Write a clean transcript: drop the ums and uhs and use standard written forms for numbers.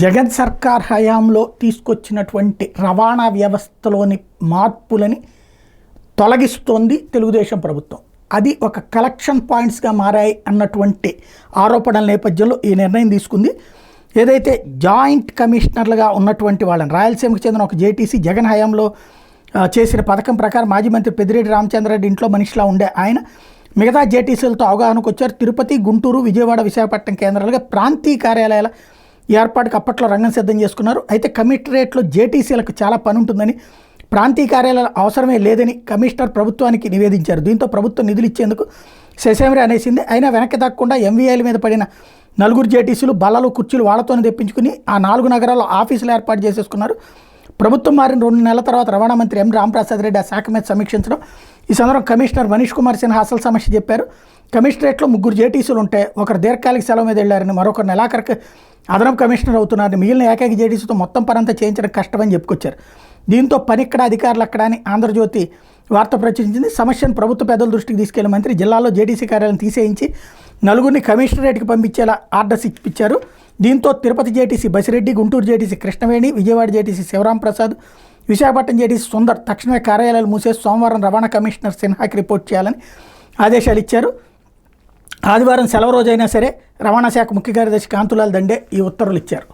జగన్ సర్కార్ హయాంలో తీసుకొచ్చినటువంటి రవాణా వ్యవస్థలోని మార్పులని తొలగిస్తోంది తెలుగుదేశం ప్రభుత్వం. అది ఒక కలెక్షన్ పాయింట్స్గా మారాయి అన్నటువంటి ఆరోపణల నేపథ్యంలో ఈ నిర్ణయం తీసుకుంది. ఏదైతే జాయింట్ కమిషనర్లుగా ఉన్నటువంటి వాళ్ళని రాయలసీమకు చెందిన ఒక జేటీసీ జగన్ హయాంలో చేసిన పథకం ప్రకారం మాజీ మంత్రి పెద్దిరెడ్డి రామచంద్రారెడ్డి ఇంట్లో మనిషిలా ఉండే ఆయన మిగతా జేటీసీలతో అవగాహనకు వచ్చారు. తిరుపతి, గుంటూరు, విజయవాడ, విశాఖపట్నం కేంద్రాలుగా ప్రాంతీయ కార్యాలయాల ఏర్పాటుకు అప్పట్లో రంగం సిద్ధం చేసుకున్నారు. అయితే కమిషనరేట్లో జేటీసీలకు చాలా పని ఉంటుందని, ప్రాంతీయ కార్యాలయాల అవసరమే లేదని కమిషనర్ ప్రభుత్వానికి నివేదించారు. దీంతో ప్రభుత్వం నిధులు ఇచ్చేందుకు శశేమరి అనేసింది. అయినా వెనక్కి తగ్గకుండా ఎంవీఐల మీద పడిన 4 జేటీసీలు బల్లలు, కుర్చీలు వాళ్ళతోనే తెప్పించుకుని ఆ 4 నగరాల్లో ఆఫీసులు ఏర్పాటు చేసేసుకున్నారు. ప్రభుత్వం మారిన 2 నెలల తర్వాత రవాణా మంత్రి ఎం రామప్రసాద్ రెడ్డి ఆ శాఖ మీద సమీక్షించడం. ఈ సందర్భం కమిషనర్ మనీష్ కుమార్ సిన్హా అసలు సమస్య చెప్పారు. కమిషనరేట్లో 3 జేటీసీలు ఉంటే ఒకరు దీర్ఘకాలిక సెలవు మీద వెళ్ళారని, మరొకరు నెలాఖరికి అదనపు కమిషనర్ అవుతున్నారని, మిగిలిన ఏకైక జేటీసీతో మొత్తం పనంతా చేయించడం కష్టమని చెప్పుకొచ్చారు. దీంతో పని ఇక్కడ, అధికారులు అక్కడ అని ఆంధ్రజ్యోతి వార్త ప్రచురించింది. సమస్యను ప్రభుత్వ పెద్దల దృష్టికి తీసుకెళ్లిన మంత్రి జిల్లాలో జేటీసీ కార్యాలయం తీసేయించి 4 కమిషనరేట్కి పంపించేలా ఆర్డర్స్ ఇప్పించారు. దీంతో Tirupati JTC Basireddy, Guntur JTC Krishnaveni, Vijayawada JTC Sivaram Prasad, Visakhapatnam JTC Sundar తక్షణమే కార్యాలయాలు మూసేసి సోమవారం రవాణా కమిషనర్ సిన్హాకి రిపోర్ట్ చేయాలని ఆదేశాలు ఇచ్చారు. ఆదివారం సెలవు రోజైనా సరే రవాణా శాఖ ముఖ్య కార్యదర్శి కాంతులాల్ దండే ఈ ఉత్తర్వులు ఇచ్చారు.